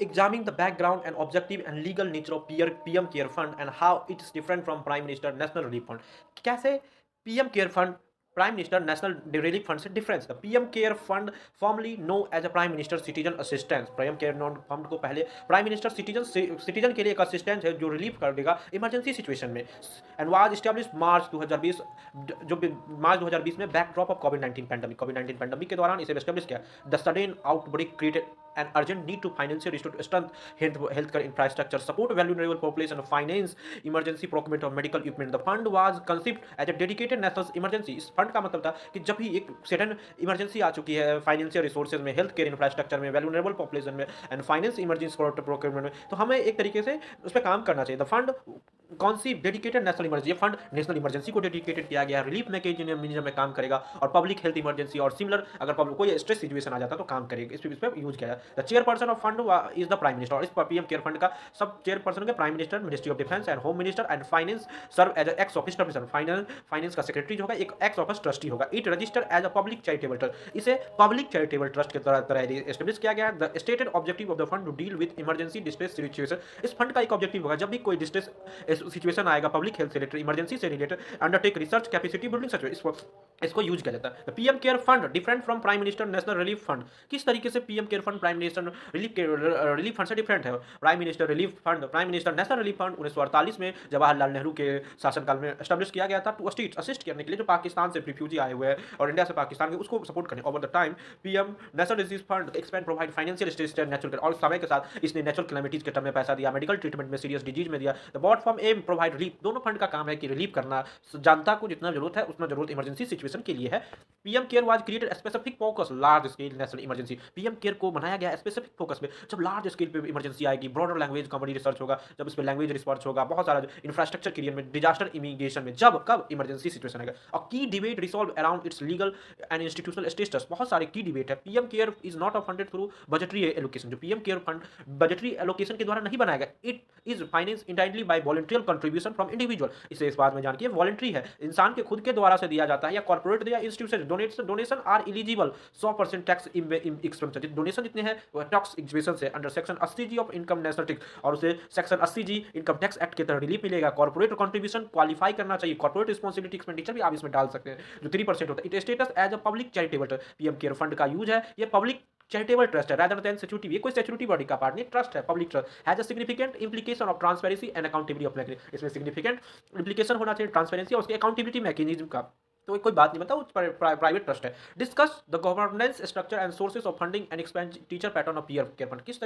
examining the background and objective and legal nature of PM Care Fund and how it is different from Prime Minister National Relief Fund. कैसे PM care fund prime minister national relief fund से difference है। PM care fund formally known as a prime minister citizen assistance. PM care fund को पहले prime minister citizen के लिए एक assistance है जो रिलीफ कर देगा इमरजेंसी सिचुएशन में, एंड वाज एस्टैब्लिश मार्च 2020, जो मार्च 2020 में बैकड्रॉप ऑफ कोविड-19 पैंडेमिक के दौरान इसे एस्टैब्लिश किया। The sudden outbreak created an urgent need to financially restore strength healthcare infrastructure, support vulnerable population, finance emergency procurement of medical equipment. The fund was conceived as a dedicated national emergency. इस fund का मतलब था कि जब भी एक sudden emergency आ चुकी है फाइनेंशियल रिसोर्सेज में, हेल्थ केयर इंफ्रास्ट्रक्चर में, वैल्यूरेबल पॉपुलेशन में एंड फाइनेंस इमरजेंसी प्रोक्योरमेंट में, तो हमें एक तरीके से उस पर काम करना चाहिए। द फंड कौन सी डेडिकेटेड नेशनल इमरजेंसी, ये फंड नेशनल इमरजेंसी को डेडिकेटेड किया गया, रिलीफ मैकेनिज्म में काम करेगा और पब्लिक हेल्थ इमरजेंसी और सिमिलर अगर कोई स्ट्रेस सिचुएशन आ जाता तो काम करेगा, इस पे यूज किया जाए। The chairperson of fund is the prime minister, और इस पीएम केयर फंड का सब चेयरपर्सन के prime minister, ministry of defence and home minister and finance serve as ex officio trustee. Finance का सेक्रेटरी जो होगा एक एक्स ऑफिस ट्रस्टी होगा। It register as a public charitable trust, इसे public charitable trust के तरह establish किया गया है। The stated objective of the fund to deal with emergency distress situation, इस फंड का एक ऑब्जेक्टिव होगा जब भी कोई डिस्ट्रेस सिचुएशन आएगा पब्लिक हेल्थ से रिलेटेड, इमरजेंसी से related, undertake research capacity building such इसको यूज किया जाता है। PM care fund different from prime minister national relief fund, किस तरीके से PM care fund prime minister relief fund से डिफरेंट है। Prime minister relief fund, prime minister national relief fund 1948 में जवाहरलाल नेहरू के शासनकाल में एस्टेब्लिश किया गया था टू असिस्ट करने के लिए जो पाकिस्तान से रिफ्यूजी आए हुए हैं और इंडिया से पाकिस्तान के उसको सपोर्ट करने। Over the time PM national relief fund expand provide financial assistance natural, और समय के साथ इसने नेचुरल कैलेमिटीज के टर्म में पैसा दिया, मेडिकल ट्रीटमेंट में, सीरियस डिजीज में दिया। The both form aim provide relief, दोनों फंड का काम है कि रिलीफ करना, जनता को जितना जरूरत है उतना जरूरत इमरजेंसी सिचुएशन के लिए है। PM care was created specific focus large scale national emergency, PM care को बनाया गया स्पेसिफिक फोकस में जब लार्ज स्केल पे इमरजेंसी आएगी, ब्रॉडर लैंग्वेज कम्युनिटी रिसर्च होगा, जब इस पे लैंग्वेज रिसर्च होगा, बहुत सारा इंफ्रास्ट्रक्चर क्रिएट में, डिजास्टर इमिग्रेशन में, जब कब इमरजेंसी सिचुएशन आएगा। और की debate resolve around its legal and institutional status, बहुत सारे की डिबेट है। PM care is not funded through budgetary allocation, जो PM care fund budgetary allocation के द्वारा नहीं बनाया गया, it is finance entirely by voluntary contribution from individual. इसे इस बात में जानकी है वॉलंटरी है, इंसान के खुद के द्वारा से दिया जाता है या कॉर्पोरेट या institution. Donation are eligible 100% tax expense, donation जितने हैं वो टैक्स एग्जिबिशन से under section 80G of income national tax, और उसे section 80G income tax act के तहत रिलीफ मिलेगा। कॉर्पोरेट कंट्रीब्यूशन क्वालिफाई करना चाहिए, कॉर्पोरेट रिस्पांसिबिलिटी एक्सपेंडिचर भी आप इसमें डाल सकते हैं जो 3% होता है। It status as a public charitable trust, PM care fund का यूज है ये पब्लिक चैरिटेबल ट्रस्ट है रादर देन सिक्योरिटी, ये कोई सिक्योरिटी बॉडी का पार्ट नहीं, ट्रस्ट है, public trust has a significant implication of transparency and accountability of mechanism, इसमें सिग्निफिकेंट इंप्लीकेशन होना चाहिए ट्रांसपेरेंसी और उसके अकाउंटेबिलिटी मैकेनिज्म का, तो कोई बात नहीं बताओ प्राइवेट ट्रस्ट है। Discuss the governance structure and sources of funding and expenditure pattern of PM care fund, किस